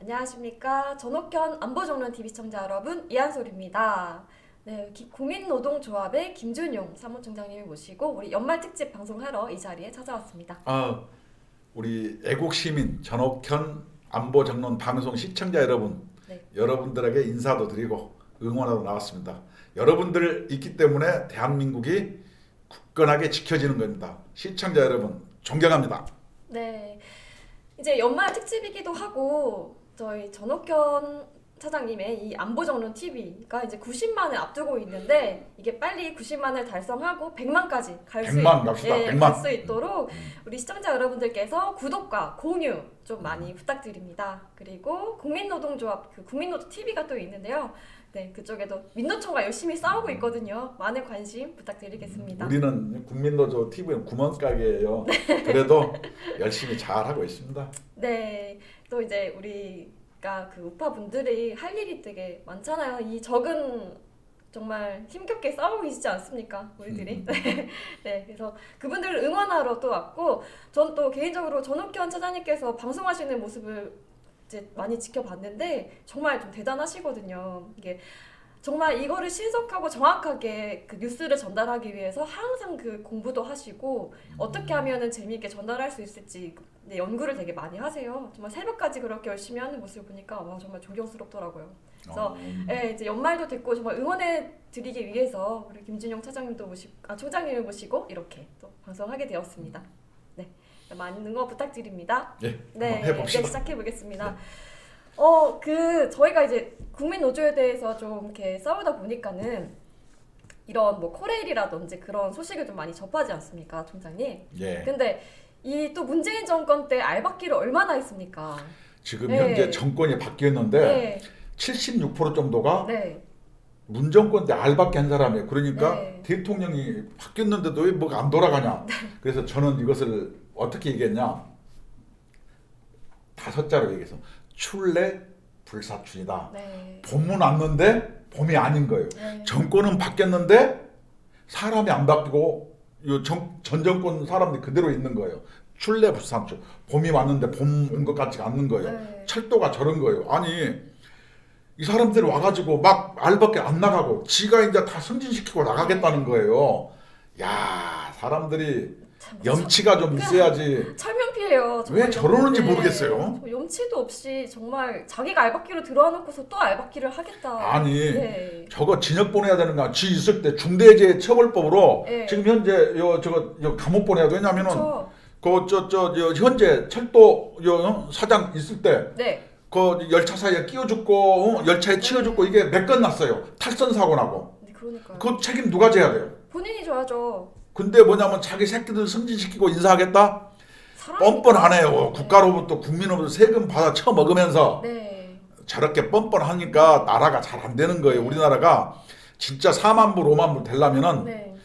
안녕하십니까. 전옥현 안보정론 TV 시청자 여러분, 이한솔입니다. 네, 국민노동조합의 김준용 사무총장님을 모시고 우리 연말 특집 방송하러 이 자리에 찾아왔습니다. 우리 애국시민 전옥현 안보정론 방송 시청자 여러분, 네. 여러분들에게 인사도 드리고 응원하러 나왔습니다. 여러분들 있기 때문에 대한민국이 굳건하게 지켜지는 겁니다. 시청자 여러분 존경합니다. 네, 이제 연말 특집이기도 하고 저희 전옥현 차장님의 이 안보정론 TV가 이제 90만을 앞두고 있는데 이게 빨리 90만을 달성하고 100만까지 갈 수 100만 갑시다. 100만. 갈 수 있도록 우리 시청자 여러분들께서 구독과 공유 좀 많이 부탁드립니다. 그리고 국민노동조합 국민노조 TV가 또 있는데요. 네, 그쪽에도 민노총과 열심히 싸우고 있거든요. 많은 관심 부탁드리겠습니다. 우리는 국민노조 TV는 구멍가게예요. 그래도 열심히 잘 하고 있습니다. 네, 또 이제 우리가 그 우파 분들이 할 일이 되게 많잖아요. 이 적은 정말 힘겹게 싸우고 계시지 않습니까, 우리들이? 네, 그래서 그분들을 응원하러 또 왔고, 전 또 개인적으로 전옥현 차장님께서 방송하시는 모습을 이제 많이 지켜봤는데 정말 좀 대단하시거든요. 이게 정말 이거를 신속하고 정확하게 그 뉴스를 전달하기 위해서 항상 그 공부도 하시고 어떻게 하면은 재미있게 전달할 수 있을지 연구를 되게 많이 하세요. 정말 새벽까지 그렇게 열심히 하는 모습을 보니까 와, 정말 존경스럽더라고요. 그래서 이제 연말도 됐고 정말 응원해 드리기 위해서 우리 김준용 차장님도 총장님을 모시고 이렇게 또 방송하게 되었습니다. 네, 많은 응원 부탁드립니다. 네, 해봅시다. 네, 시작해 보겠습니다. 저희가 이제 국민 노조에 대해서 좀 이렇게 싸우다 보니까는 이런 뭐 코레일이라든지 그런 소식을 좀 많이 접하지 않습니까, 총장님? 예. 근데 이 또 문재인 정권 때 알박기를 얼마나 했습니까? 지금 네. 현재 정권이 바뀌었는데 네. 76% 정도가 네. 문정권 때 알박기 한 사람이에요. 그러니까 네. 대통령이 바뀌었는데도 왜 뭐가 안 돌아가냐. 그래서 저는 이것을 어떻게 얘기했냐. 5자로 얘기해서 출래 불사춘이다. 네. 봄은 왔는데 봄이 아닌 거예요. 네. 정권은 바뀌었는데 사람이 안 바뀌고 전 정권 사람들이 그대로 있는 거예요. 출래 불사춘. 봄이 왔는데 봄 온 것 같지가 않는 거예요. 네. 철도가 저런 거예요. 아니 이 사람들이 와가지고 막 알밖에 안 나가고 지가 이제 다 승진시키고 나가겠다는 거예요. 야, 사람들이 염치가 좀 있어야지. 철면피예요. 왜 저러는지 네. 모르겠어요. 염치도 없이 정말 자기가 알박기로 들어와놓고서 또 알박기를 하겠다. 아니 네. 저거 징역 보내야 되는 거야. 지 있을 때 중대재해처벌법으로 네. 지금 현재 저거 감옥 보내야 돼. 왜냐면은 그쵸. 현재 철도 사장 있을 때 네. 그 열차 사이에 끼어 죽고 열차에 치여 죽고 이게 몇 건 났어요. 탈선 사고 나고. 네, 그러니까요. 그 책임 누가 져야 돼요? 본인이 져야죠. 근데 뭐냐면 자기 새끼들 승진시키고 인사하겠다? 뻔뻔하네요. 국가로부터 국민으로부터 세금 받아 처먹으면서 네. 저렇게 뻔뻔하니까 나라가 잘 안 되는 거예요. 우리나라가 진짜 4만 불, 5만 불 되려면은 네.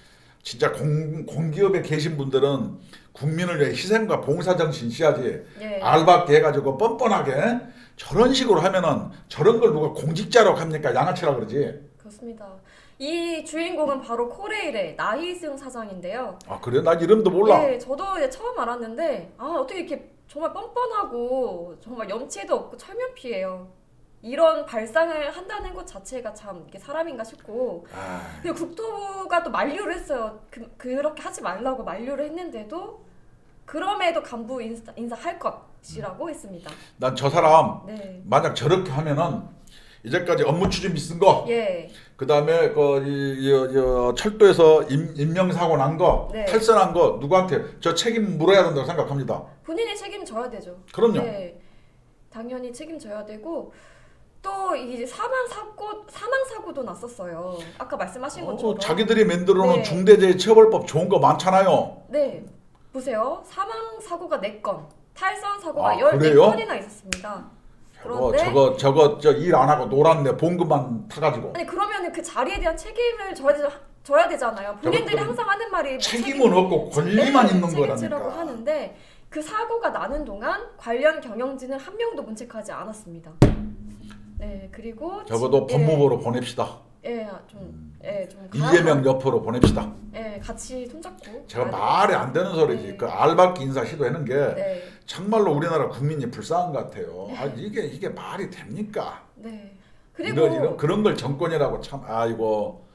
진짜 공기업에 계신 분들은 국민을 위해 희생과 봉사정신 있어야지. 네. 알바게 해가지고 뻔뻔하게 저런 식으로 하면은 저런 걸 누가 공직자라고 합니까? 양아치라 그러지. 그렇습니다. 이 주인공은 바로 코레일의 나희승 사장인데요. 아 그래? 나 이름도 몰라. 네, 저도 이제 처음 알았는데 어떻게 이렇게 정말 뻔뻔하고 정말 염치도 없고 철면피예요. 이런 발상을 한다는 것 자체가 참 이게 사람인가 싶고 그리고 국토부가 또 만류를 했어요. 그렇게 하지 말라고 만류를 했는데도 그럼에도 간부 인사할 것이라고 했습니다. 난 저 사람 네. 만약 저렇게 하면은 이제까지 업무 추진비 쓴 거, 예. 그다음에 철도에서 인명사고 난 거, 네. 탈선한 거 누구한테 저 책임 물어야 된다고 생각합니다. 본인이 책임져야 되죠. 그럼요. 네. 당연히 책임져야 되고 또 이제 사망 사고도 났었어요. 아까 말씀하신 것처럼. 자기들이 만들어 놓은 네. 중대재해처벌법 좋은 거 많잖아요. 네. 보세요. 사망 사고가 4건, 탈선 사고가 그래요? 14건이나 있었습니다. 그런데 저거 일 안 하고 놀았네. 봉급만 타가지고. 아니 그러면은 그 자리에 대한 책임을 져야 되잖아요. 본인들이 항상 하는 말이 뭐 책임은 없고 권리만 있는 책임지라고 거라니까. 하는데 그 사고가 나는 동안 관련 경영진을 한 명도 문책하지 않았습니다. 네, 그리고 적어도 법무부로 보냅시다. 좀 이재명 옆으로 보냅시다. 같이 손잡고. 제가 말이 안 되는 소리지. 네. 그 알박기 인사 시도하는 게 네. 정말로 우리나라 국민이 불쌍한 것 같아요. 아, 이게 말이 됩니까? 네. 그리고 그런 걸 정권이라고 참 아이고.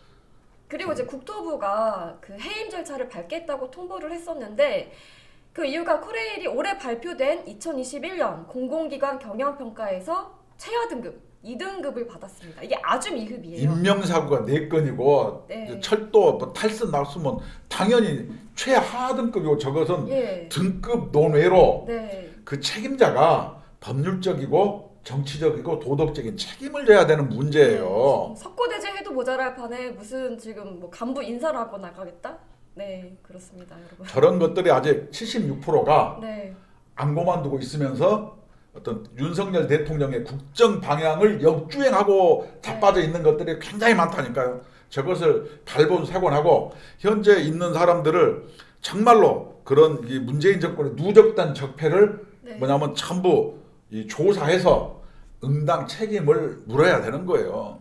그리고 이제 국토부가 그 해임 절차를 밟겠다고 통보를 했었는데 그 이유가 코레일이 올해 발표된 2021년 공공기관 경영평가에서 최하 등급 2등급을 받았습니다. 이게 아주 미흡이에요. 인명사고가 4건이고 네. 철도 뭐 탈선 났으면 당연히 최하 등급이고 저것은 예. 등급 논외로 네. 그 책임자가 법률적이고 정치적이고 도덕적인 책임을 져야 되는 문제예요. 석고대죄 해도 모자랄 판에 무슨 지금 뭐 간부 인사를 하고 나가겠다? 네, 그렇습니다, 여러분. 저런 것들이 아직 76%가 네. 안 그만두고 있으면서 어떤 윤석열 대통령의 국정 방향을 역주행하고 자빠져 있는 것들이 굉장히 많다니까요. 저것을 발본색원하고 현재 있는 사람들을 정말로 그런 이 문재인 정권의 누적된 적폐를 네. 뭐냐면 전부 이 조사해서 응당 책임을 물어야 되는 거예요.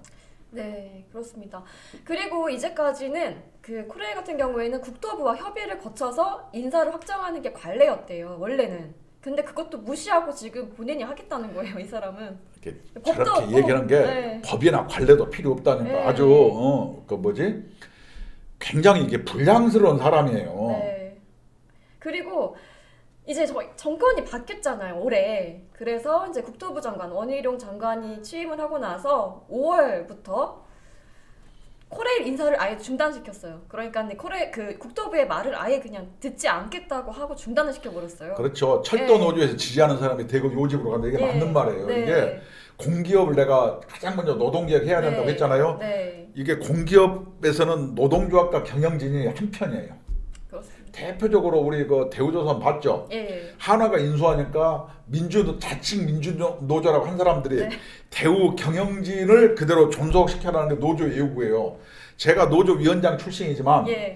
네, 그렇습니다. 그리고 이제까지는 그 코레일 같은 경우에는 국토부와 협의를 거쳐서 인사를 확정하는 게 관례였대요, 원래는. 근데 그것도 무시하고 지금 본인이 하겠다는 거예요, 이 사람은. 이렇게 법도 저렇게 없고, 얘기하는 게 네. 법이나 관례도 필요 없다니까. 네. 아주 그 뭐지? 굉장히 이게 불량스러운 사람이에요. 네. 그리고 이제 정권이 바뀌었잖아요, 올해. 그래서 이제 국토부 장관 원희룡 장관이 취임을 하고 나서 5월부터 코레일 인사를 아예 중단시켰어요. 그러니까 그 국토부의 말을 아예 그냥 듣지 않겠다고 하고 중단을 시켜버렸어요. 그렇죠. 철도 네. 노조에서 지지하는 사람이 대거 요직으로 간다. 이게 네. 맞는 말이에요. 네. 이게 공기업을 내가 가장 먼저 노동개혁 해야 된다고 네. 했잖아요. 네, 이게 공기업에서는 노동조합과 경영진이 한편이에요. 그렇습니다. 대표적으로 우리 그 대우조선 봤죠. 예, 한화가 인수하니까 자칭 민주노조라고 한 사람들이 네. 대우 경영진을 그대로 존속시켜라는 게 노조 예우구예요. 제가 노조 위원장 출신이지만 예.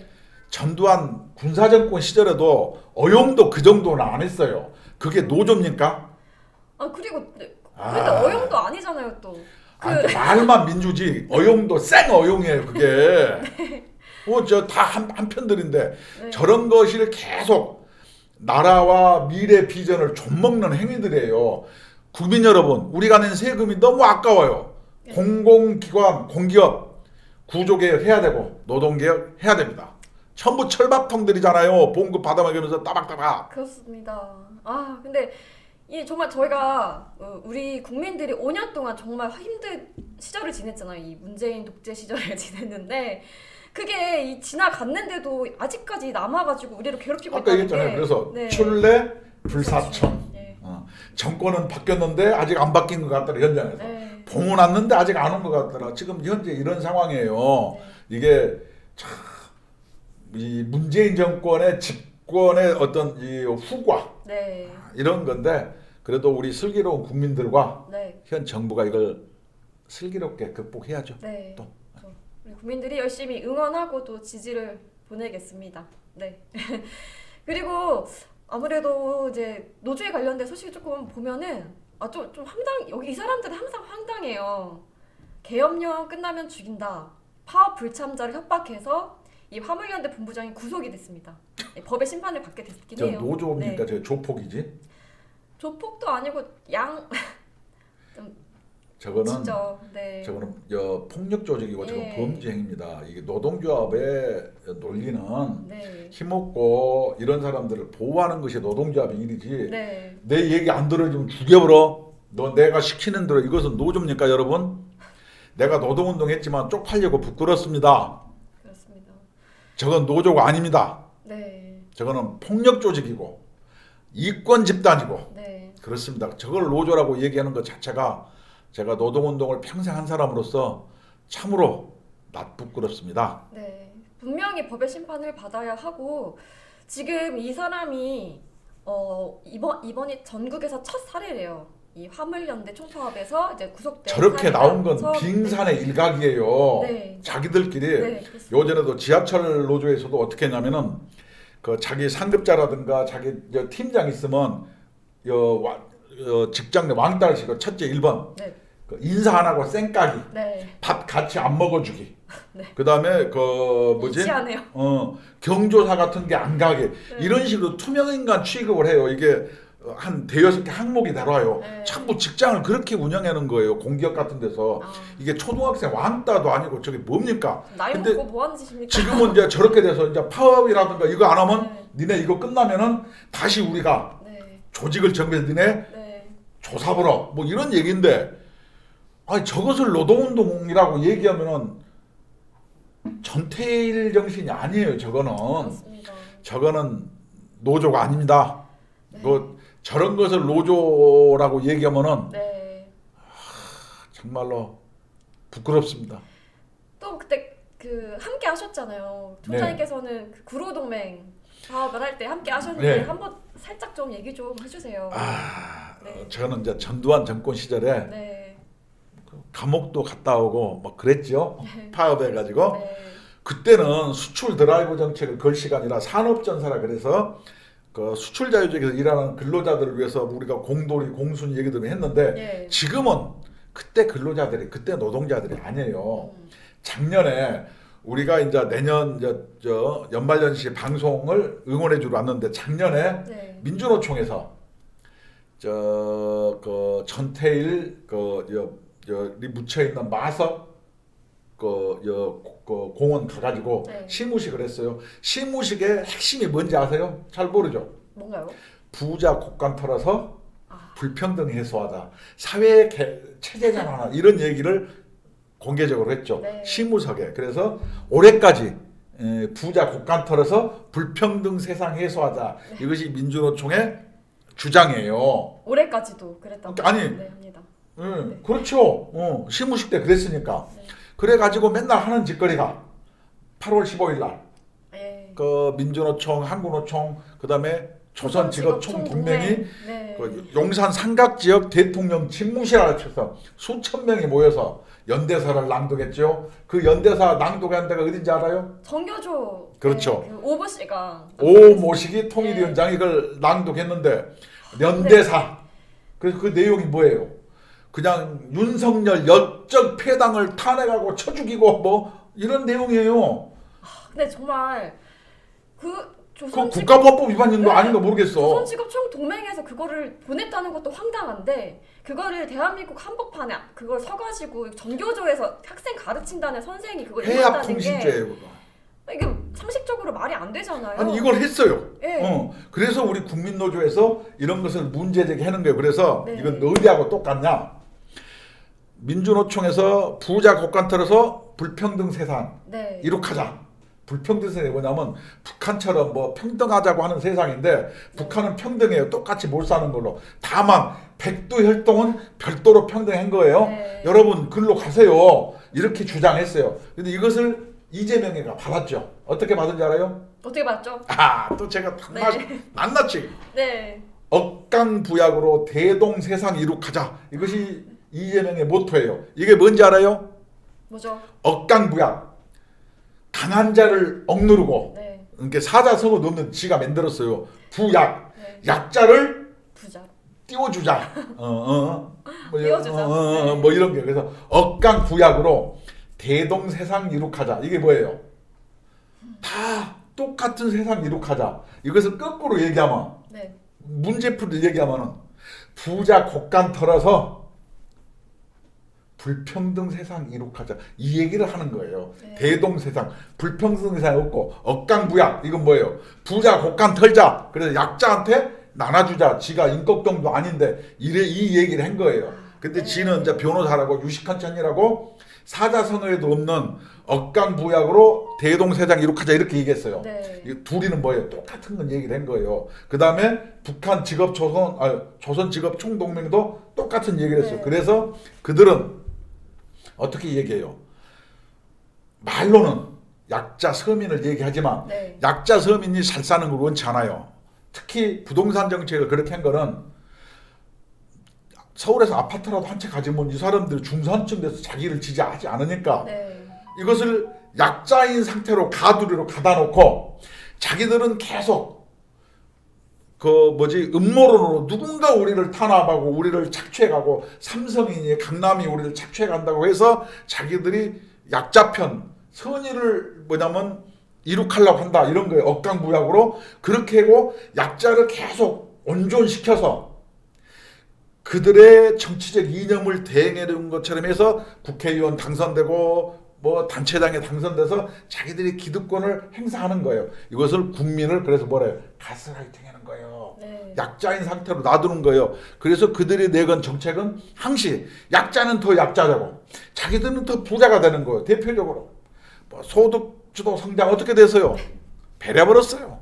전두환 군사정권 시절에도 어용도 그 정도는 안 했어요. 그게 노조입니까? 아 그리고 근데 아. 어용도 아니잖아요, 또. 아니, 말만 민주지 어용도 생 어용이에요 그게. 저 다 한편들인데 네. 저런 것을 계속 나라와 미래 비전을 좀먹는 행위들이에요. 국민 여러분, 우리가 낸 세금이 너무 아까워요. 네. 공공기관, 공기업 구조개혁 해야 되고 노동개혁 해야 됩니다. 전부 철밥통들이잖아요. 봉급 받아먹으면서 따박따박. 그렇습니다. 아 근데 이 정말 저희가 우리 국민들이 5년 동안 정말 힘든 시절을 지냈잖아요. 이 문재인 독재 시절을 지냈는데 그게 지나갔는데도 아직까지 남아가지고 우리를 괴롭히고 아까 있다는 얘기했잖아요. 게 그래서 네. 출래 불사천. 예. 정권은 바뀌었는데 아직 안 바뀐 것 같더라 현장에서. 네. 봉은 왔는데 아직 안 온 것 같더라. 지금 현재 이런 상황이에요. 네. 이게 참 이 문재인 정권의 집권의 어떤 이 후과 네. 이런 건데 그래도 우리 슬기로운 국민들과 네. 현 정부가 이걸 슬기롭게 극복해야죠. 네. 또. 우리 국민들이 열심히 응원하고 또 지지를 보내겠습니다. 네. 그리고 아무래도 이제 노조에 관련된 소식을 조금 보면은 좀 여기 이 사람들은 항상 황당해요. 계엄령 끝나면 죽인다. 파업 불참자를 협박해서 이 화물연대 본부장이 구속이 됐습니다. 네, 법의 심판을 받게 됐긴 저 해요. 노조입니까? 네. 저 조폭이지? 조폭도 아니고 저거는 진짜 네. 저거는 폭력 조직이고 저건 예. 범죄 행위다. 이게 노동조합의 논리는 네. 힘없고 이런 사람들을 보호하는 것이 노동조합의 일이지. 네. 내 얘기 안 들어주면 죽여버려. 너 내가 시키는 대로 이것은 노조입니까 여러분? 내가 노동운동 했지만 쪽팔리고 부끄럽습니다. 그렇습니다. 저건 노조가 아닙니다. 네. 저거는 폭력 조직이고 이권 집단이고 네. 그렇습니다. 저걸 노조라고 얘기하는 것 자체가 제가 노동운동을 평생 한 사람으로서 참으로 낯부끄럽습니다. 네. 분명히 법의 심판을 받아야 하고 지금 이 사람이 이번이 전국에서 첫 사례래요. 이 화물연대 총파업에서 이제 구속된 저렇게 사례가 나온 건 처음- 빙산의 일각이에요. 네. 자기들끼리 네, 그렇습니다. 요전에도 지하철 노조에서도 어떻게 했냐면은 그 자기 상급자라든가 자기 팀장 있으면 직장 내 왕따를 시고 첫째 1번 네. 그 인사 안 하고 쌩까기, 네. 밥 같이 안 먹어주기. 네. 그다음에 그 뭐지? 유치하네요. 경조사 같은 게 안 가게 이런 식으로 투명 인간 취급을 해요. 이게 한 대여섯 개 항목이 나와요. 네. 전부 직장을 그렇게 운영하는 거예요. 공기업 같은 데서. 아, 이게 초등학생 왕따도 아니고 저게 뭡니까? 나이 근데 먹고 뭐 하는 짓입니까? 지금은 이제 저렇게 돼서 이제 파업이라든가 이거 안 하면 네. 니네 이거 끝나면은 다시 우리가 네. 조직을 정비해서 니네 네. 조사보러 뭐 이런 얘기인데 아니 저것을 노동운동이라고 얘기하면은 전태일 정신이 아니에요. 그렇습니다. 저거는 노조가 아닙니다. 네. 저런 것을 노조라고 얘기하면은 네. 정말로 부끄럽습니다. 또 그때 그 함께 하셨잖아요. 총장님께서는 그 구로동맹 사업을 할 때 함께 하셨는데 네. 한번 살짝 좀 얘기 좀 해주세요. 네. 저는 이제 전두환 정권 시절에 네. 감옥도 갔다 오고 뭐 그랬죠. 네. 파업해가지고 네. 그때는 수출 드라이브 정책을 걸 시간이라 산업전사라 그래서 그 수출 자유주의에서 일하는 근로자들을 위해서 우리가 공돌이 공순 얘기들을 했는데 네. 지금은 그때 근로자들이 그때 노동자들이 아니에요. 작년에 우리가 이제 내년 저 연말연시 방송을 응원해 주러 왔는데 작년에 네. 민주노총에서 저 그 전태일 그여리 묻혀 있는 마석 그 공원 가가지고 네. 시무식을 했어요. 시무식의 핵심이 뭔지 아세요? 잘 모르죠. 뭔가요? 부자 곡간 털어서 아. 불평등 해소하자, 사회 체제 전환 이런 얘기를 공개적으로 했죠. 네. 시무석에. 그래서 올해까지 부자 곡간 털어서 불평등 세상 해소하자. 이것이 민주노총의 주장이에요. 올해까지도 그랬다고. 아니, 네, 합니다. 네. 그렇죠. 시무식 때 그랬으니까. 네. 그래가지고 맨날 하는 짓거리가 8월 15일 날 네. 그 민주노총, 한국노총, 그다음에 조선직업총 동맹이 네. 그 용산 삼각지역 대통령 집무실을 쳐서 수천 명이 모여서 연대사를 낭독했죠. 그 연대사 낭독한 데가 어딘지 알아요? 정교조. 그렇죠. 네, 그 오보 씨가. 오모식이 통일위원장이 이걸 낭독했는데 연대사. 그래서 그 내용이 뭐예요? 그냥 윤석열 역적 패당을 탄핵하고 쳐 죽이고 뭐 이런 내용이에요. 근데 정말 그 그 조선직 국가보안법 위반인 거 네. 아닌가 모르겠어. 조선직업총 동맹에서 그거를 보냈다는 것도 황당한데 그거를 대한민국 한복판에 그걸 서가지고 정교조에서 학생 가르친다는 선생이 그걸 읽었다는 게 해약통신죄예요, 그거. 이게 상식적으로 말이 안 되잖아요. 아니 이걸 했어요. 네. 그래서 우리 국민노조에서 이런 것을 문제 제기하는 거예요. 그래서 네. 이건 어디하고 똑같냐? 민주노총에서 부자 곡간 털어서 불평등 세상 네. 이룩하자. 불평등 세상이 뭐냐면 북한처럼 뭐 평등하자고 하는 세상인데 북한은 평등해요. 똑같이 못 사는 걸로. 다만 백두혈통은 별도로 평등한 거예요. 네. 여러분 글로 가세요. 이렇게 주장했어요. 근데 이것을 이재명이가 받았죠. 어떻게 받은지 알아요? 어떻게 봤죠? 또 제가 네. 낱낱이 네. 억강부약으로 대동세상 이룩하자. 이것이 이재명의 모토예요. 이게 뭔지 알아요? 뭐죠? 억강부약. 강한 자를 억누르고 네. 이렇게 사자성어 넣는 지가 만들었어요. 부약. 네. 약자를 부자. 띄워주자. 뭐, 띄워주자. 네. 뭐 이런 게. 그래서 억강부약으로 대동세상 이룩하자. 이게 뭐예요? 다 똑같은 세상 이룩하자. 이것을 거꾸로 얘기하면 네. 문제풀이를 얘기하면은 부자 곡간 털어서 불평등 세상 이룩하자 이 얘기를 하는 거예요. 네. 대동 세상 불평등 세상 없고 억강부약 이건 뭐예요? 부자 곡간 털자. 그래서 약자한테 나눠주자. 지가 인격동도 아닌데 이 얘기를 한 거예요. 근데 네. 지는 이제 변호사라고 유식한 천이라고 사자성어에도 없는 억강부약으로 대동세상 이룩하자 이렇게 얘기했어요. 네. 이 둘이는 뭐예요? 똑같은 건 얘기를 한 거예요. 그 다음에 북한 조선 직업 총동맹도 똑같은 얘기를 했어요. 네. 그래서 그들은 어떻게 얘기해요? 말로는 약자 서민을 얘기하지만 네. 약자 서민이 잘 사는 걸 원치 않아요. 특히 부동산 정책을 그렇게 한 거는 서울에서 아파트라도 한 채 가지면 이 사람들 중산층 돼서 자기를 지지하지 않으니까 네. 이것을 약자인 상태로 가두리로 가다 놓고 자기들은 계속 음모론으로 누군가 우리를 탄압하고 우리를 착취해가고 삼성이니 강남이 우리를 착취해간다고 해서 자기들이 약자편 선의를 이룩하려고 한다 이런 거예요. 억강부약으로 그렇게 하고 약자를 계속 온전시켜서 그들의 정치적 이념을 대행하는 것처럼 해서 국회의원 당선되고 단체장에 당선돼서 자기들이 기득권을 행사하는 거예요. 이것을 국민을 그래서 뭐래요? 가스라이팅하는 거예요. 네. 약자인 상태로 놔두는 거예요. 그래서 그들이 내건 정책은 항시 약자는 더 약자되고 자기들은 더 부자가 되는 거예요. 대표적으로 소득주도 성장 어떻게 돼서요? 배려버렸어요.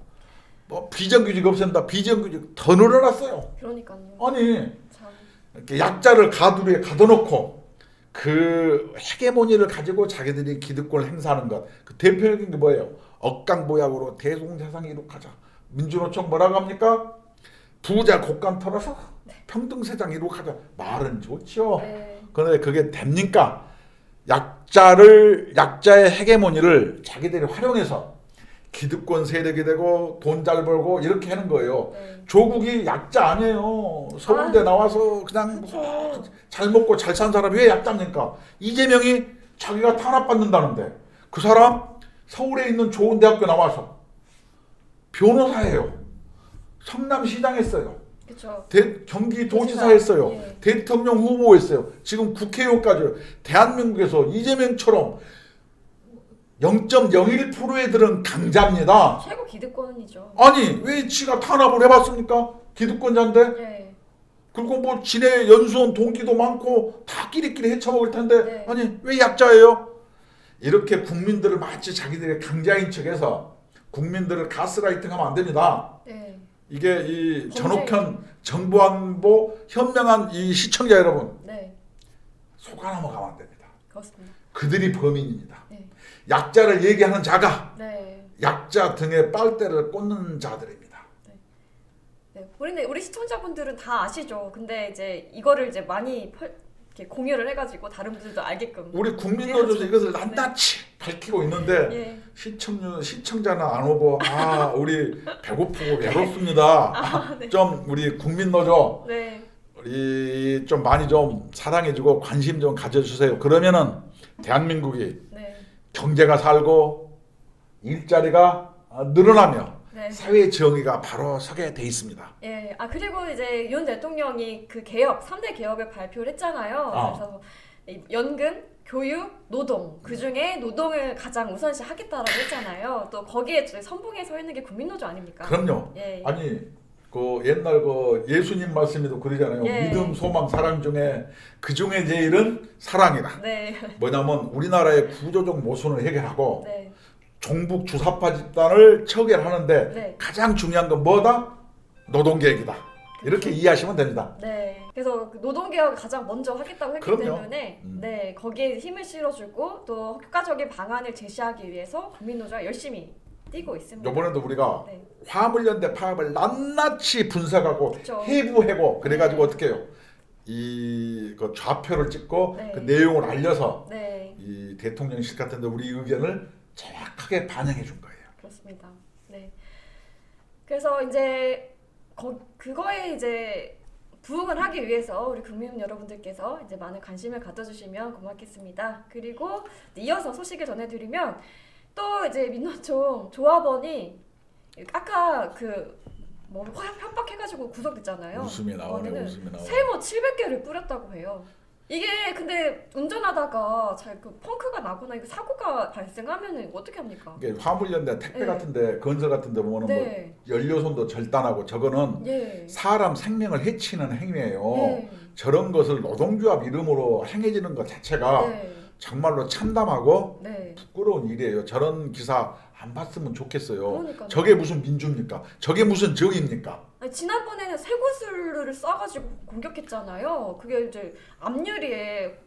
비정규직 없앤다. 비정규직 더 늘어났어요. 그러니까요. 아니 참. 이렇게 약자를 가두리에 가둬놓고 그 헤게모니를 가지고 자기들이 기득권을 행사하는 것. 그 대표적인 게 뭐예요? 억강보약으로 대동세상 이룩하자. 민주노총 뭐라고 합니까? 부자 곡간 털어서 평등세상 이룩하자. 말은 좋죠. 네. 그런데 그게 됩니까? 약자의 헤게모니를 자기들이 활용해서 기득권 세력이 되고 돈 잘 벌고 이렇게 하는 거예요. 네. 조국이 약자 아니에요. 서울대 나와서 그냥 잘 먹고 잘 산 사람이 왜 약자입니까? 이재명이 자기가 탄압받는다는데 그 사람 서울에 있는 좋은 대학교 나와서 변호사예요. 성남시장 했어요. 그렇죠. 경기도지사 했어요. 예. 대통령 후보 했어요. 지금 국회의원까지. 대한민국에서 이재명처럼 0.01%에 들은 강자입니다. 최고 기득권이죠. 아니 왜 지가 탄압을 해봤습니까? 기득권자인데. 네. 그리고 지네 연수원 동기도 많고 다 끼리끼리 헤쳐먹을 텐데 네. 아니 왜 약자예요? 이렇게 국민들을 마치 자기들의 강자인 척해서 국민들을 가스라이팅하면 안 됩니다. 네. 이게 이 전옥현 정보안보 현명한 이 시청자 여러분 네. 속아 넘어가면 안 됩니다. 그렇습니다. 그들이 범인입니다. 네. 약자를 얘기하는 자가 네. 약자 등에 빨대를 꽂는 자들입니다. 네. 우리 시청자분들은 다 아시죠. 근데 이제 이거를 이제 많이 이렇게 공유를 해가지고 다른 분들도 알게끔. 우리 국민노조에서 이것을 낱낱이 밝히고 있는데 예. 시청자는 안 오고 우리 배고프고 외롭습니다. 네. 좀 우리 국민노조 네. 우리 좀 많이 좀 사랑해주고 관심 좀 가져주세요. 그러면은 대한민국이 네. 경제가 살고 일자리가 늘어나며 네. 사회 정의가 바로 서게 돼 있습니다. 예. 그리고 이제 윤 대통령이 그 개혁 3대 개혁을 발표를 했잖아요. 그래서 이 연금, 교육, 노동 그 중에 노동을 가장 우선시 하겠다라고 했잖아요. 또 거기에 선봉에 서 있는 게 국민노조 아닙니까? 그럼요. 예. 아니 옛날 예수님 말씀에도 그러잖아요. 예. 믿음, 소망, 사랑 중에 그 중에 제일은 사랑이다. 네. 뭐냐면 우리나라의 구조적 모순을 해결하고 네. 종북 주사파 집단을 처결하는데 네. 가장 중요한 건 뭐다? 노동개혁이다. 이렇게 이해하시면 됩니다. 네. 그래서 그 노동개혁을 가장 먼저 하겠다고 했기 그럼요. 때문에 네 거기에 힘을 실어주고 또 효과적인 방안을 제시하기 위해서 국민노조가 열심히 뛰고 있습니다. 이번에도 우리가 네. 화물연대 파업을 낱낱이 분석하고 그쵸. 해부하고 그래가지고 네. 어떻게 해요? 그 좌표를 찍고 네. 그 내용을 알려서 네. 이 대통령실 같은데 우리 의견을 정확하게 반영해 준 거예요. 그렇습니다. 네. 그래서 이제 그거에 이제 부응을 하기 위해서 우리 국민 여러분들께서 이제 많은 관심을 가져주시면 고맙겠습니다. 그리고 이어서 소식을 전해드리면 또 이제 민노총 조합원이 아까 협박해가지고 구속됐잖아요. 웃음이 나오네. 이번에는 웃음이 나오네. 세모 700개를 뿌렸다고 해요. 이게 근데 운전하다가 그 펑크가 나거나 이거 사고가 발생하면은 어떻게 합니까? 이게 화물연대 택배 네. 같은데 건설 같은데 보면은 네. 연료선도 절단하고 저거는 예. 사람 생명을 해치는 행위예요. 예. 저런 것을 노동조합 이름으로 행해지는 것 자체가 네. 정말로 참담하고 네. 부끄러운 일이에요. 저런 기사 안 봤으면 좋겠어요. 그러니까요. 저게 무슨 민주입니까? 저게 무슨 정의입니까? 아니, 지난번에는 쇠구슬을 쏴가지고 공격했잖아요. 그게 이제 앞유리에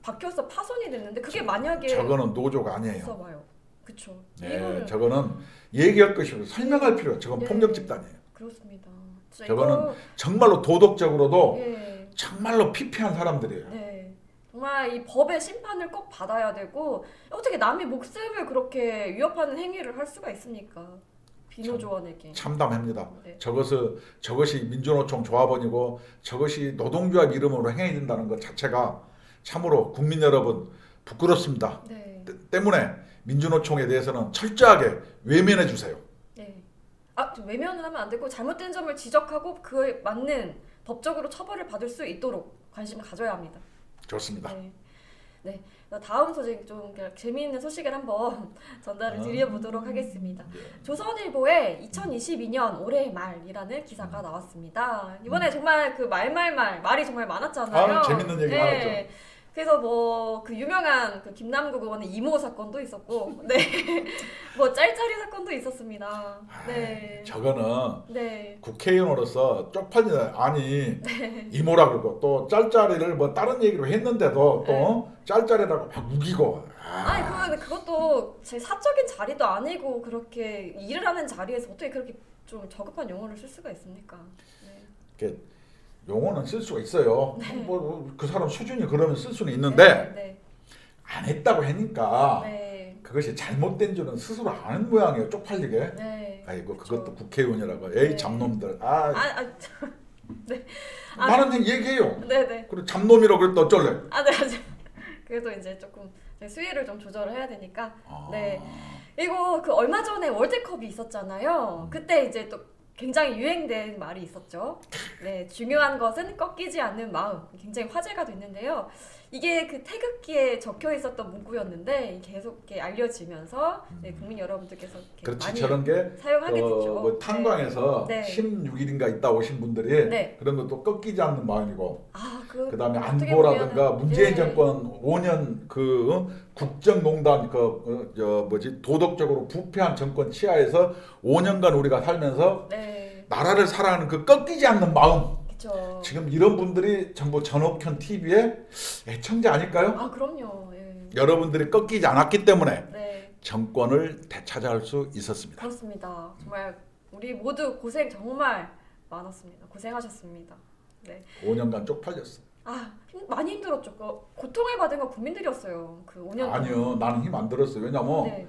박혀서 파손이 됐는데 그게 만약에 저거는 노조가 아니에요. 있어봐요. 그쵸. 네, 이거는 저거는 얘기할 것이 없어요. 설명할 필요. 저건 네. 폭력 집단이에요. 그렇습니다. 진짜 저거는 정말로 도덕적으로도 예. 정말로 피폐한 사람들이에요. 네. 정말 이 법의 심판을 꼭 받아야 되고 어떻게 남의 목숨을 그렇게 위협하는 행위를 할 수가 있습니까? 비노조원에게. 참담합니다. 네. 저것이 민주노총 조합원이고 저것이 노동조합 이름으로 행해진다는 것 자체가 참으로 국민 여러분 부끄럽습니다. 네. 때문에 민주노총에 대해서는 철저하게 외면해 주세요. 네. 좀 외면을 하면 안 되고 잘못된 점을 지적하고 그에 맞는 법적으로 처벌을 받을 수 있도록 관심을 가져야 합니다. 좋습니다. 네. 네. 다음 소식 좀 재미있는 소식을 한번 전달을 드려보도록 하겠습니다. 조선일보에 2022년 올해 말이라는 기사가 나왔습니다. 이번에 정말 그 말이 정말 많았잖아요. 재밌는 얘기 많았죠. 그래서 뭐 그 유명한 그 김남국 의원의 이모 사건도 있었고, 네, 뭐 짤짤이 사건도 있었습니다. 네, 저거는 네, 국회의원으로서 쪽팔리다. 아니 이모라 그러고 또 짤짤이를 뭐 다른 얘기로 했는데도 또 짤짤이라고 막 우기고. 아니 그것도 제 사적인 자리도 아니고 그렇게 일을 하는 자리에서 어떻게 그렇게 좀 저급한 용어를 쓸 수가 있습니까? 네. 이렇게 용어는 쓸 수가 있어요. 뭐 그 사람 수준이 그러면 쓸 수는 있는데 네. 안 했다고 하니까 네. 그것이 잘못된 줄은 스스로 아는 모양이에요. 쪽팔리게. 네. 아이고 그쵸. 그것도 국회의원이라고. 에이 네. 잡놈들. 네. 나는 얘기해요. 네네. 그리고 잡놈이라고 그랬다 어쩔래? 네. 그래도 이제 조금 수위를 좀 조절을 해야 되니까. 네. 그리고 그 얼마 전에 월드컵이 있었잖아요. 그때 이제 또 굉장히 유행된 말이 있었죠. 네, 중요한 것은 꺾이지 않는 마음. 굉장히 화제가 됐는데요. 이게 그 태극기에 적혀 있었던 문구였는데 계속 이렇게 알려지면서 네, 국민 여러분들께서 이렇게 그렇지 많이 저런 게 사용하게 됐죠. 뭐 탄광에서 네. 16일인가 있다 오신 분들이 네. 그런 것도 꺾이지 않는 마음이고 그다음에 어떻게 안보라든가 보면은, 문재인 네. 정권 5년 그 국정농단 도덕적으로 부패한 정권 치하에서 5년간 우리가 살면서 네. 나라를 사랑하는 그 꺾이지 않는 마음. 그렇죠. 지금 이런 분들이 전부 전옥현 TV의 애청자 아닐까요? 그럼요. 예. 여러분들이 꺾이지 않았기 때문에 네. 정권을 되찾아올 수 있었습니다. 그렇습니다. 정말 우리 모두 고생 정말 많았습니다. 고생하셨습니다. 네. 5년간 쪽팔렸어. 많이 힘들었죠. 고통을 받은 건 국민들이었어요. 그 5년 동안. 아니요, 나는 힘 안 들었어요. 왜냐면 네.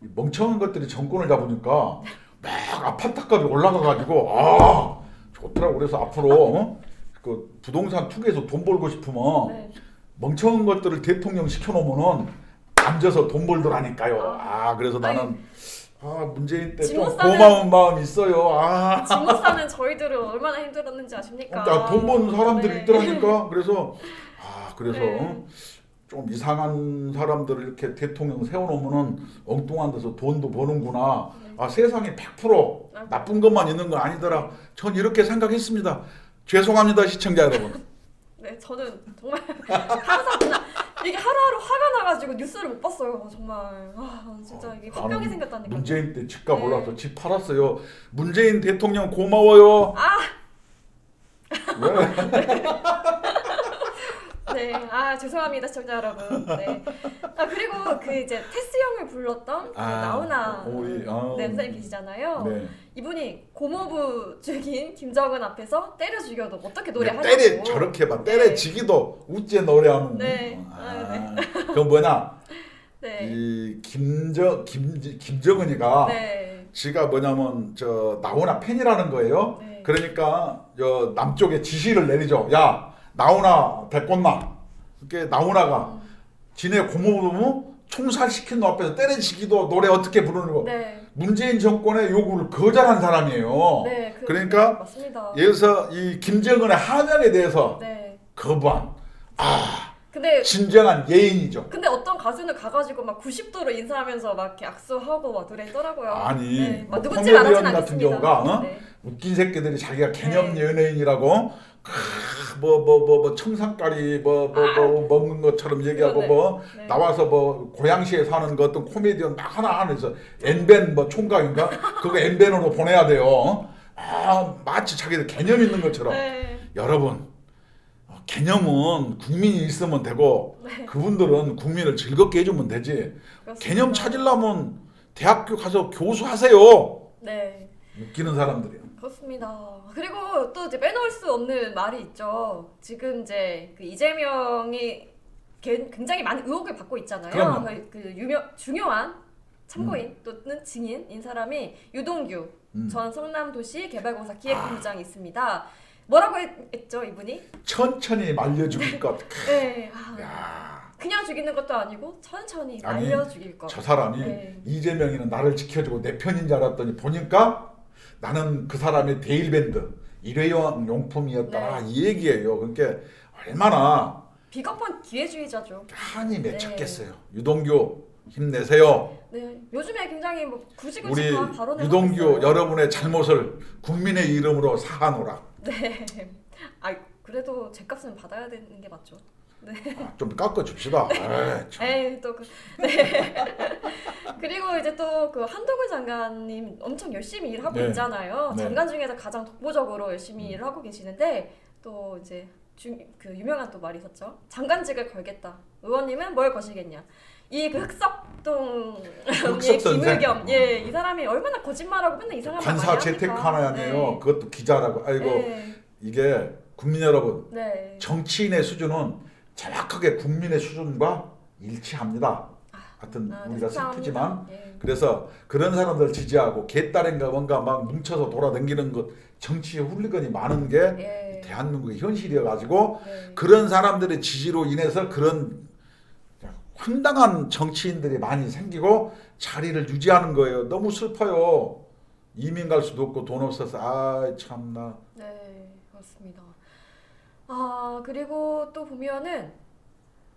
이 멍청한 것들이 정권을 잡으니까 막 아파트값이 올라가가지고 좋더라고. 그래서 앞으로 그 부동산 투기해서 돈 벌고 싶으면 네. 멍청한 것들을 대통령 시켜놓으면은 앉아서 돈 벌더라니까요. 그래서 나는 문재인 때 좀 고마운 마음이 있어요. 지못 사는 저희들은 얼마나 힘들었는지 아십니까? 돈 버는 사람들이 네. 있더라니까. 그래서 네. 좀 이상한 사람들을 이렇게 대통령 세워놓으면은 엉뚱한 데서 돈도 버는구나. 세상에 100% 나쁜 것만 있는 건 아니더라. 전 이렇게 생각했습니다. 죄송합니다, 시청자 여러분. 네, 저는 정말 항상 그냥 이게 하루하루 화가 나가지고 뉴스를 못 봤어요. 정말 진짜 이게 화병이 생겼다니까. 문재인 때 집값 올라서 집 팔았어요. 문재인 대통령 고마워요. 왜? 네, 죄송합니다, 시청자 여러분. 네. 그리고 그 이제 테스 형을 불렀던 그 나훈아 선생님 계시잖아요. 네. 이분이 고모부 중인 김정은 앞에서 때려 죽여도 어떻게 노래하냐고. 저렇게 때려지기도 우째 노래하는. 네. 그건 뭐냐? 네. 이 김정은이가 네. 지가 뭐냐면 나훈아 팬이라는 거예요. 네. 그러니까 남쪽에 지시를 내리죠. 야, 나훈아 데꼬나. 이렇게 나훈아가 지네 고모부 총살시킨 놈 앞에서 때려치기도 노래 어떻게 부르는 거. 네. 문재인 정권의 요구를 거절한 사람이에요. 네, 그러니까 맞습니다. 여기서 이 김정은의 하명에 대해서 네. 거부한 근데 진정한 예인이죠. 근데 어떤 가수는 가가지고 막 90도로 인사하면서 막 이렇게 악수하고 막 노래했더라고요. 아니, 네. 막 뭐 누군지 말하진 코미디언 같은 않겠습니다. 경우가 네. 웃긴 새끼들이 자기가 개념 네. 연예인이라고 뭐 청산가리 먹는 것처럼 얘기하고 그러네. 네. 나와서 고양시에 사는 거 어떤 코미디언 막 하나 해서 엔벤 총각인가 그거 엔벤으로 보내야 돼요. 마치 자기들 개념 있는 것처럼. 네. 여러분, 개념은 국민이 있으면 되고 그분들은 국민을 즐겁게 해주면 되지. 그렇습니다. 개념 찾으려면 대학교 가서 교수하세요. 네. 웃기는 사람들이요. 그렇습니다. 그리고 또 이제 빼놓을 수 없는 말이 있죠. 지금 이제 그 이재명이 굉장히 많은 의혹을 받고 있잖아요. 그럼요. 중요한 참고인 또는 증인인 사람이 유동규 전 성남도시개발공사 기획본부장이 있습니다. 뭐라고 했죠 이분이? 천천히 말려 죽일 것. 네. 야, 그냥 죽이는 것도 아니고 천천히 아니, 말려 죽일 것. 저 사람이 네. 이재명이는 나를 지켜주고 내 편인 줄 알았더니 보니까 나는 그 사람의 데일밴드 일회용 용품이었다 네. 이 얘기예요. 그러니까 얼마나 비겁한 기회주의자죠. 한이 맺혔겠어요. 유동규 힘내세요. 네, 요즘에 굉장히 뭐 우리 굵직굵직한 발언을 하고 유동규 있어요. 여러분의 잘못을 국민의 이름으로 사하노라. 네. 아 그래도 제값은 받아야 되는 게 맞죠. 네. 좀 깎아줍시다. 에이, 참. 에이 또 그, 네. 그리고 이제 또 그 한동훈 장관님 엄청 열심히 일하고 네. 있잖아요. 네. 장관 중에서 가장 독보적으로 열심히 일을 하고 계시는데 또 이제 그 유명한 또 말이 있었죠. 장관직을 걸겠다. 의원님은 뭘 거시겠냐. 이 그 흑석동 흑석 선생. 김의겸 이 사람이 얼마나 거짓말하고 맨날 이상한 말 많이 관사 합니까? 재테크 하나 아니에요. 네. 그것도 기자라고. 아이고 네. 이게 국민 여러분 네. 정치인의 수준은 정확하게 국민의 수준과 일치합니다. 하여튼 우리가 속상합니다. 슬프지만 예. 그래서 그런 사람들 지지하고 개딸인가 뭔가 막 뭉쳐서 돌아다니는 것 정치에 훌리건이 많은 게 예. 대한민국의 현실이어 가지고 네. 그런 사람들의 지지로 인해서 그런 황당한 정치인들이 많이 생기고 자리를 유지하는 거예요. 너무 슬퍼요. 이민 갈 수도 없고 돈 없어서 아 참나. 네, 그렇습니다. 아, 그리고 또 보면은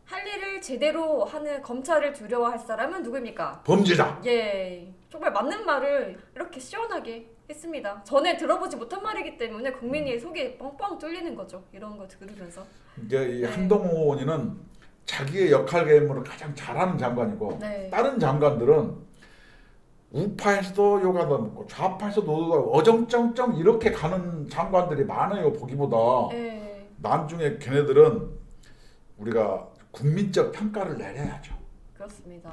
할 일을 제대로 하는 검찰을 두려워할 사람은 누구입니까? 범죄자. 예, 정말 맞는 말을 이렇게 시원하게 했습니다. 전에 들어보지 못한 말이기 때문에 국민이 속이 뻥뻥 뚫리는 거죠. 이런 거 들으면서. 이제 이 네. 한동훈 의원은 자기의 역할 개임을 가장 잘하는 장관이고 네. 다른 장관들은 우파에서도 욕하다 먹고 좌파에서도 욕하고 어정쩡쩡 이렇게 가는 장관들이 많아요. 보기보다. 예, 나중에 걔네들은 우리가 국민적 평가를 내려야죠. 그렇습니다.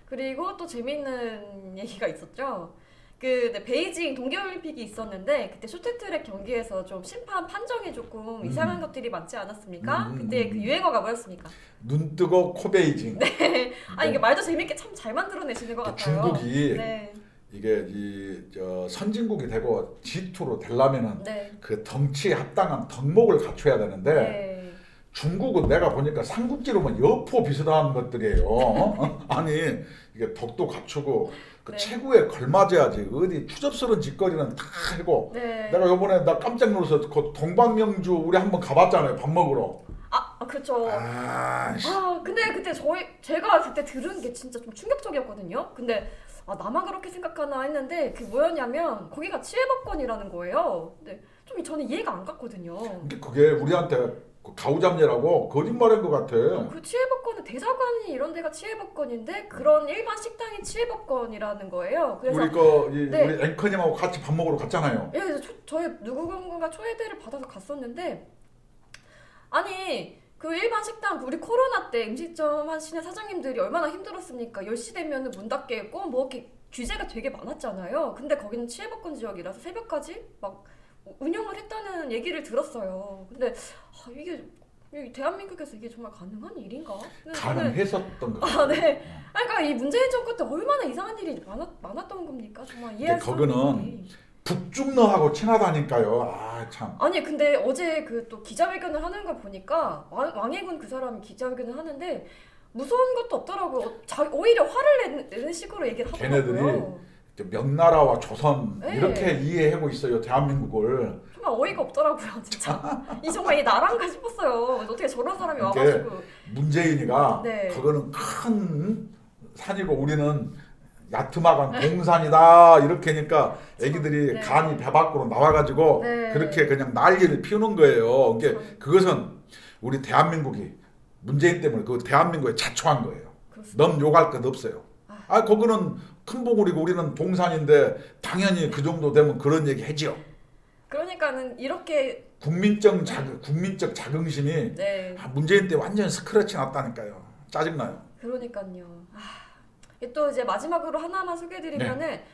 그리고 또 재밌는 얘기가 있었죠. 그 베이징 동계올림픽이 있었는데 그때 쇼트트랙 경기에서 좀 심판 판정이 조금 이상한 것들이 많지 않았습니까? 그때 그 유행어가 뭐였습니까? 눈 뜨고 코베이징. 아 이게 말도 재밌게 참 잘 만들어내시는 것 같아요. 중국이 네, 이게 저 선진국이 되고 G2로 되려면은 네, 그 덩치에 합당한 덕목을 갖춰야 되는데 네, 중국은 내가 보니까 삼국지로만 여포 비슷한 것들이에요. 아니 이게 덕도 갖추고 그 네. 체구에 걸맞아야지 어디 추접스러운 짓거리는 다 하고. 네. 내가 요번에 나 깜짝 놀라서 그 동방명주 우리 한번 가봤잖아요. 밥 먹으러. 그렇죠. 씨. 근데 그때 제가 그때 들은 게 진짜 좀 충격적이었거든요. 근데 나만 그렇게 생각하나 했는데 그게 뭐였냐면 거기가 치해법권이라는 거예요. 근데 좀 저는 이해가 안 갔거든요. 그게 우리한테 그 가오잡례라고 거짓말인 것 같아. 그 치해법권은 대사관이 이런 데가 치해법권인데 그런 일반 식당이 치해법권이라는 거예요. 그래서 네. 우리 앵커님하고 같이 밥 먹으러 갔잖아요. 예, 그래서 저희 누군가 초대를 받아서 갔었는데 아니 그 일반 식당 우리 코로나 때 음식점 하시는 사장님들이 얼마나 힘들었습니까? 10시 되면 문 닫게 했고 뭐 이렇게 규제가 되게 많았잖아요. 근데 거기는 치해법권 지역이라서 새벽까지 막 운영을 했다는 얘기를 들었어요. 근데 이게 대한민국에서 이게 정말 가능한 일인가? 근데 저는 가능했었던 것 같아요. 네. 그러니까 이 문재인 정권 때 얼마나 이상한 일이 많았던 겁니까? 정말 이해할 수 없는 거기는 일이. 북중러하고 친하다니까요. 아 참. 아니 근데 어제 그 또 기자회견을 하는 걸 보니까 왕해군 그 사람이 기자회견을 하는데 무서운 것도 없더라고요. 오히려 화를 내는 식으로 얘기를 하더라고요. 걔네들이 명나라와 조선 네. 이렇게 이해하고 있어요. 대한민국을. 정말 어이가 없더라고요, 진짜. 이 나라인가 싶었어요. 어떻게 저런 사람이 이게 와가지고. 문재인이가 네. 그거는 큰 산이고 우리는 야트막한 동산이다 이렇게 하니까 애기들이 네. 간이 배 밖으로 나와가지고 네. 그렇게 그냥 난리를 피우는 거예요. 그것은 우리 대한민국이 문재인 때문에 그 대한민국에 자초한 거예요. 그렇습니다. 넘 욕할 것 없어요. 거기는 큰 봉우리고 우리는 동산인데 당연히 그 정도 되면 그런 얘기 해지요. 그러니까는 이렇게 국민적 자긍심이 네. 문재인 때 완전 스크래치 났다니까요. 짜증나요. 그러니까요. 또 이제 마지막으로 하나만 소개해드리면은 네.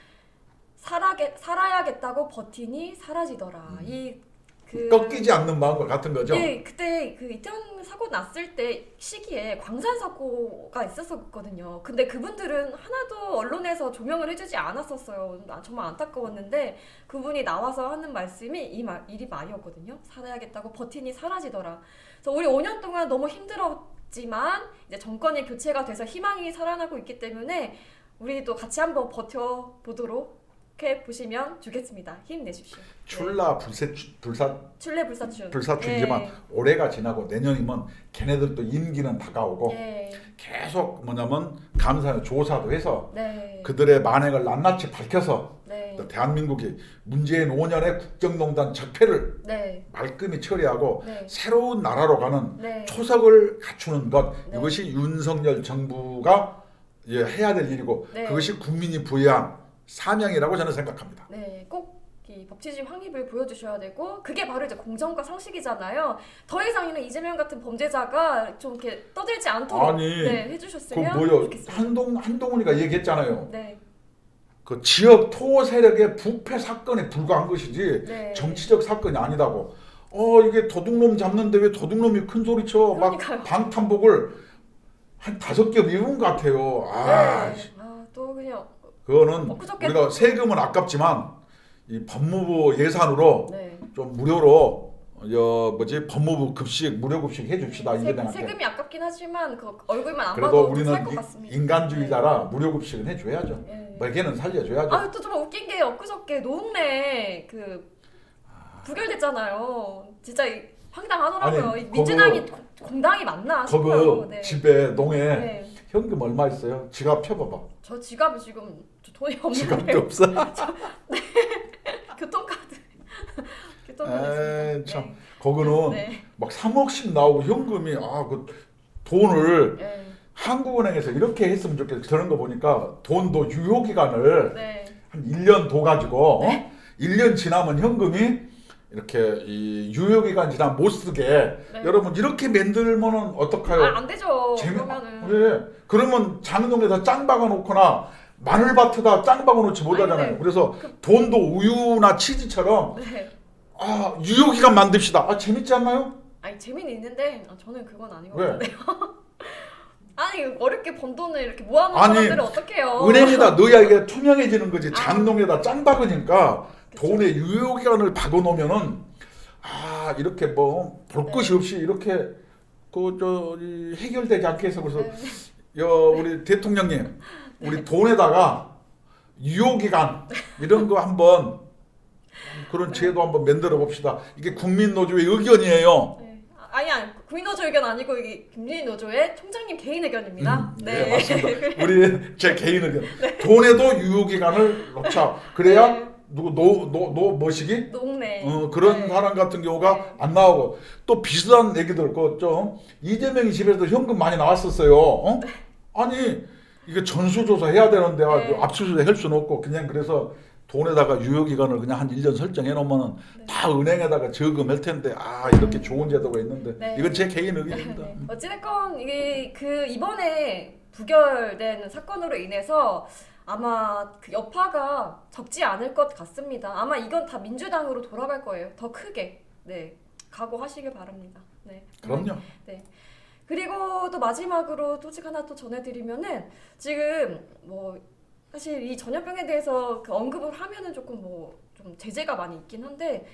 살아야겠다고 버티니 사라지더라. 이 꺾이지 않는 마음과 같은 거죠. 예, 그때 그 이태원 사고 났을 때 시기에 광산 사고가 있었었거든요. 근데 그분들은 하나도 언론에서 조명을 해주지 않았었어요. 정말 안타까웠는데 그분이 나와서 하는 말씀이 일이 말이었거든요. 살아야겠다고 버티니 사라지더라. 그래서 우리 5년 동안 너무 힘들었지만 이제 정권이 교체가 돼서 희망이 살아나고 있기 때문에 우리도 같이 한번 버텨보도록 이렇게 보시면 좋겠습니다. 힘내십시오. 출라 출래 불사춘. 불사춘이지만 예. 올해가 지나고 내년이면 걔네들도 임기는 다가오고 예. 계속 뭐냐면 감사 조사도 해서 네. 그들의 만행을 낱낱이 밝혀서 네. 또 대한민국이 문재인 5년의 국정농단 적폐를 네. 말끔히 처리하고 네. 새로운 나라로 가는 네. 초석을 갖추는 것 네. 이것이 윤석열 정부가 해야 될 일이고 네. 그것이 국민이 부여한 사명이라고 저는 생각합니다. 네. 꼭 이 법치주의 확립을 보여주셔야 되고 그게 바로 이제 공정과 상식이잖아요. 더 이상은 이재명 같은 범죄자가 좀 이렇게 떠들지 않도록 아니, 네, 그 해주셨으면 뭐요 좋겠습니다. 한동훈이가 얘기했잖아요. 네. 그 지역 토호 세력의 부패 사건에 불과한 것이지 네. 정치적 사건이 아니다고. 이게 도둑놈 잡는데 왜 도둑놈이 큰 소리 쳐? 막 그러니까요. 방탄복을 한 5겹 입은 것 같아요. 네. 또 그냥 그거는 엊그저께 우리가 세금은 아깝지만 이 법무부 예산으로 네. 좀 무료로 법무부 급식 무료 급식 해줍시다. 이재명한테. 세금이 아깝긴 하지만 그 얼굴만 안 그래도 봐도 우리는 살 것 같습니다. 인간주의자라 무료 급식은 해줘야죠. 네. 매개는 살려줘야죠. 아, 또 정말 웃긴 게 엊그저께 노웅래 그 부결됐잖아요. 진짜 황당하더라고요. 아니, 이 민주당이 공당이 맞나 싶어요. 거기 네. 집에 농에 네. 현금 얼마 있어요? 지갑 펴봐봐. 저 지갑이 지금 돈이 지갑도 없는데 없어. 교통카드 에이, 있습니다. 참 거기는 네. 막 3억씩 나오고 현금이 그 돈을 네. 한국은행에서 이렇게 했으면 좋겠어. 저런 거 보니까 돈도 유효 기간을 네. 한 1년 둬 가지고 네. 1년 지나면 현금이 이렇게 이 유효 기간 지나면 못 쓰게 네. 여러분 이렇게 만들면은 어떡해요? 안 되죠. 그러면은 왜? 그러면 장롱에다 짱 박아 놓거나 마늘밭에다 짱 박아 놓지 못하잖아요. 아니, 네. 그래서 돈도 우유나 치즈처럼 네. 유효 기간 만듭시다. 재밌지 않나요? 아니 재미는 있는데 저는 그건 아닌 것 왜? 같은데요. 아니 어렵게 번 돈을 이렇게 모아놓은 아니, 사람들은 어떡해요? 은행에다 넣어야 이게 투명해지는 거지. 아. 장롱에다 짱 박으니까 그쵸. 돈의 유효 기간을 박아 놓으면은 이렇게 뭐 볼 네. 것이 없이 이렇게 해결되지 않게 해서 그래서 네. 우리 대통령님 우리 돈에다가 유효 기간 이런 거 한번 그런 제도 한번 만들어 봅시다. 이게 국민노조의 의견이에요. 네. 아니 국민노조 의견 아니고 이게 김진희 노조의 총장님 개인 의견입니다. 네, 맞습니다. 우리 제 개인 의견. 돈에도 유효 기간을 놓자. 그래야 네. 누구 뭐시기? 노웅래 그런 네. 사람 같은 경우가 네. 안 나오고 또 비슷한 얘기들 좀 이재명이 집에서 현금 많이 나왔었어요. 아니 이게 전수조사 해야 되는데 네. 압수수색 할 수는 없고 그냥 그래서 돈에다가 유효기간을 그냥 한 1년 설정해 놓으면은 네. 다 은행에다가 저금할 텐데 이렇게 좋은 제도가 있는데 네. 이건 제 개인 의견입니다. 네. 어찌됐건 이게 그 이번에 부결된 사건으로 인해서 아마 그 여파가 적지 않을 것 같습니다. 아마 이건 다 민주당으로 돌아갈 거예요. 더 크게. 네. 각오하시길 바랍니다. 네. 그럼요. 네. 그리고 또 마지막으로 소식 하나 또 전해드리면은 지금 뭐 사실 이 전염병에 대해서 그 언급을 하면은 조금 뭐 좀 제재가 많이 있긴 한데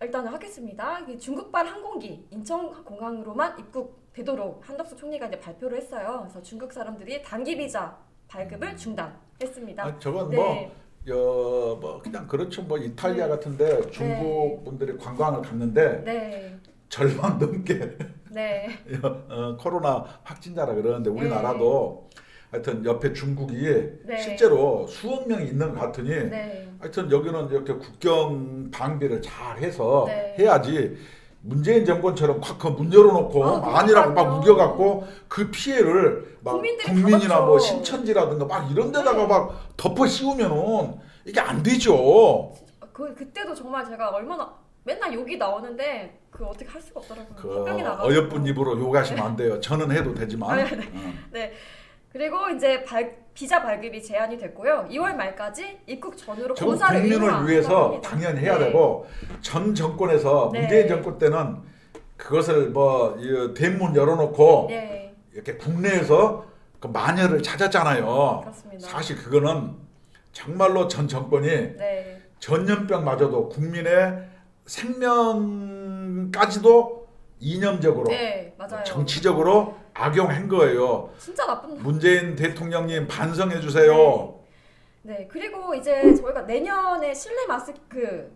일단은 하겠습니다. 이 중국발 항공기 인천공항으로만 입국되도록 한덕수 총리가 이제 발표를 했어요. 그래서 중국 사람들이 단기 비자 발급을 중단했습니다. 저건 네. 뭐 그냥 그렇죠. 뭐 이탈리아 같은데 중국 분들이 관광을 갔는데 네. 절반 넘게 네. 코로나 확진자라 그러는데 우리나라도 하여튼 옆에 중국이 네. 실제로 수억 명이 있는 것 같으니 네. 하여튼 여기는 이렇게 국경 방비를 잘 해서 네. 해야지 문재인 정권처럼 콱 문 열어놓고 아니라고 막 그러니까요. 우겨갖고 그 피해를 막 국민들이 국민이나 받았죠. 뭐 신천지라든가 막 이런 데다가 네. 막 덮어 씌우면은 이게 안 되죠. 그때도 정말 제가 얼마나 맨날 욕이 나오는데 그 어떻게 할 수가 없더라고요. 그 합병이 나가지고. 어여쁜 입으로 욕하시면 안 돼요. 저는 해도 되지만. 네. 네. 그리고 이제 비자 발급이 제한이 됐고요. 2월 말까지 입국 전후로 저건 검사를 국민을 의무화한다고 위해서 합니다. 당연히 해야 네. 되고 전 정권에서 네. 문재인 정권 때는 그것을 이 대문 열어놓고 네, 이렇게 국내에서 그 마녀를 찾았잖아요. 그렇습니다. 사실 그거는 정말로 전 정권이 네, 전염병마저도 국민의 생명까지도 이념적으로 네, 맞아요. 정치적으로 악용한 거예요. 진짜 나쁜. 문재인 대통령님 반성해 주세요. 네, 그리고 이제 저희가 내년에 실내 마스크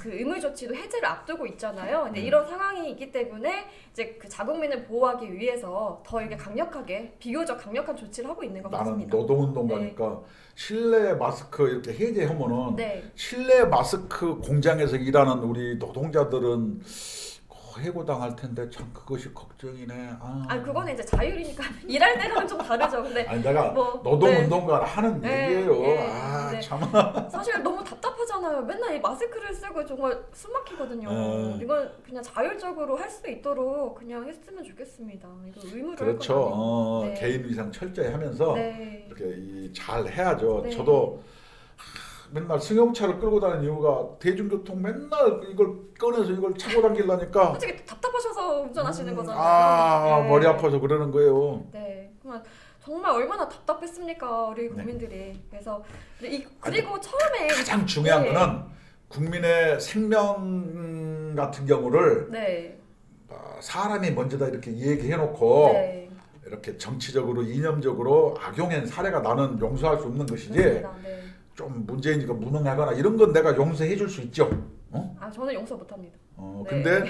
그 의무 조치도 해제를 앞두고 있잖아요. 근데 이런 상황이 있기 때문에 이제 그 자국민을 보호하기 위해서 더 이게 강력하게 비교적 강력한 조치를 하고 있는 것 나는 같습니다. 노동운동가니까 실내 마스크 이렇게 해제하면은 네, 실내 마스크 공장에서 일하는 우리 노동자들은 해고당할 텐데 참 그것이 걱정이네. 아니 그거는 이제 자율이니까 일할 때랑은 좀 다르죠. 근데 아니 내가 뭐, 노동운동가를 하는 네, 얘기예요. 네, 아 네. 참. 사실 너무 답답하잖아요. 맨날 이 마스크를 쓰고 정말 숨 막히거든요. 이건 그냥 자율적으로 할 수 있도록 그냥 했으면 좋겠습니다. 이거 의무로 그렇죠. 할 건 아니고. 네. 개인 위상 철저히 하면서 네. 이렇게 잘 해야죠. 네. 저도 맨날 승용차를 끌고 다니는 이유가 대중교통 맨날 이걸 꺼내서 이걸 차고 다니려니까 솔직히 답답하셔서 운전하시는 거잖아요. 네. 머리 아파서 그러는 거예요. 네. 그러면 정말 얼마나 답답했습니까 우리 네. 국민들이. 그래서 그리고 처음에 가장 중요한 네. 거는 국민의 생명 같은 경우를 네. 사람이 먼저다 이렇게 얘기해놓고 네. 이렇게 정치적으로 이념적으로 악용한 사례가 나는 용서할 수 없는 것이지. 맞습니다. 네. 좀 문재인이가 무능하거나 이런 건 내가 용서해 줄 수 있죠. 아 저는 용서 못합니다. 네. 근데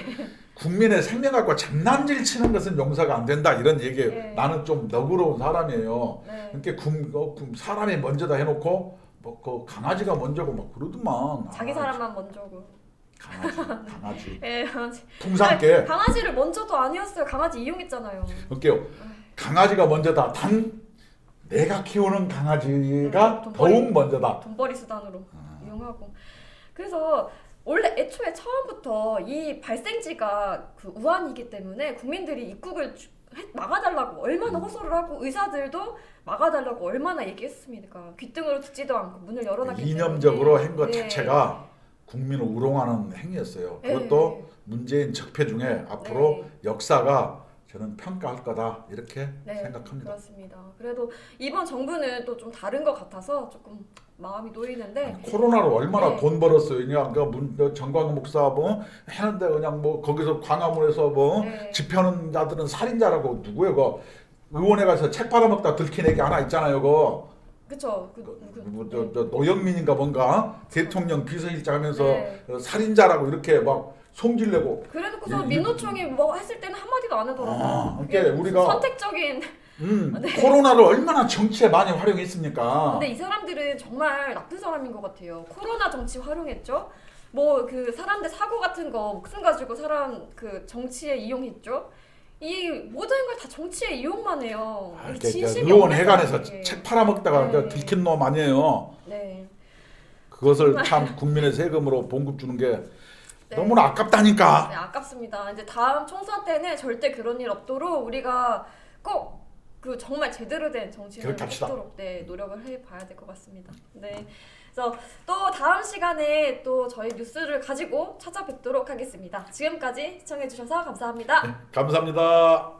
국민의 생명 갖고 장난질 치는 것은 용서가 안 된다 이런 얘기예요. 네. 나는 좀 너그러운 사람이에요. 네. 그러니까 사람이 먼저다 해놓고 그 강아지가 먼저고 막 그러더만. 자기 사람만 먼저고. 강아지. 예, 강아지. 풍산개. 강아지를 먼저도 아니었어요. 강아지 이용했잖아요. 그럴게요. 강아지가 먼저다. 내가 키우는 강아지가 돈벌이. 더욱 먼저다. 돈벌이 수단으로 이용하고. 그래서 원래 애초에 처음부터 이 발생지가 그 우한이기 때문에 국민들이 입국을 막아달라고 얼마나 호소를 하고 의사들도 막아달라고 얼마나 얘기했습니까? 귀등으로 듣지도 않고 문을 열어놨기 때문에 이념적으로 한 것 네. 자체가 국민을 우롱하는 행위였어요. 네. 그것도 문재인 적폐 중에 앞으로 네. 역사가 저는 평가할 거다 이렇게 네, 생각합니다. 그렇습니다. 그래도 이번 정부는 또 좀 다른 것 같아서 조금 마음이 놓이는데 코로나로 얼마나 네. 돈 벌었어요. 그냥 정광훈 목사 뭐 하는데 그냥 뭐 거기서 광화문에서 뭐 네. 집회하는 자들은 살인자라고 누구예요? 그 의원에 가서 책 팔아먹다 들킨 애기 하나 있잖아요. 그쵸? 저 노영민인가 뭔가 대통령 비서실장 하면서 네. 살인자라고 이렇게 막 성질내고 그래놓고서 민노총이 뭐 했을 때는 한마디도 안 하더라고요. 그러니까 우리가 선택적인. 코로나를 얼마나 정치에 많이 활용했습니까? 근데 이 사람들은 정말 나쁜 사람인 것 같아요. 코로나 정치 활용했죠. 뭐 그 사람들 사고 같은 거 목숨 가지고 사람 그 정치에 이용했죠. 이 모든 걸 다 정치에 이용만 해요. 진심이 의원 없는 회관에서 사람이에요. 책 팔아먹다가 네. 들킨 놈 아니에요. 네. 그것을 참 국민의 세금으로 봉급 주는 게 네. 너무나 아깝다니까. 네, 아깝습니다. 이제 다음 총선 때는 절대 그런 일 없도록 우리가 꼭 그 정말 제대로 된 정치를 그렇게 합시다. 하도록 노력을 해봐야 될 것 같습니다. 네, 그래서 또 다음 시간에 또 저희 뉴스를 가지고 찾아뵙도록 하겠습니다. 지금까지 시청해주셔서 감사합니다. 감사합니다.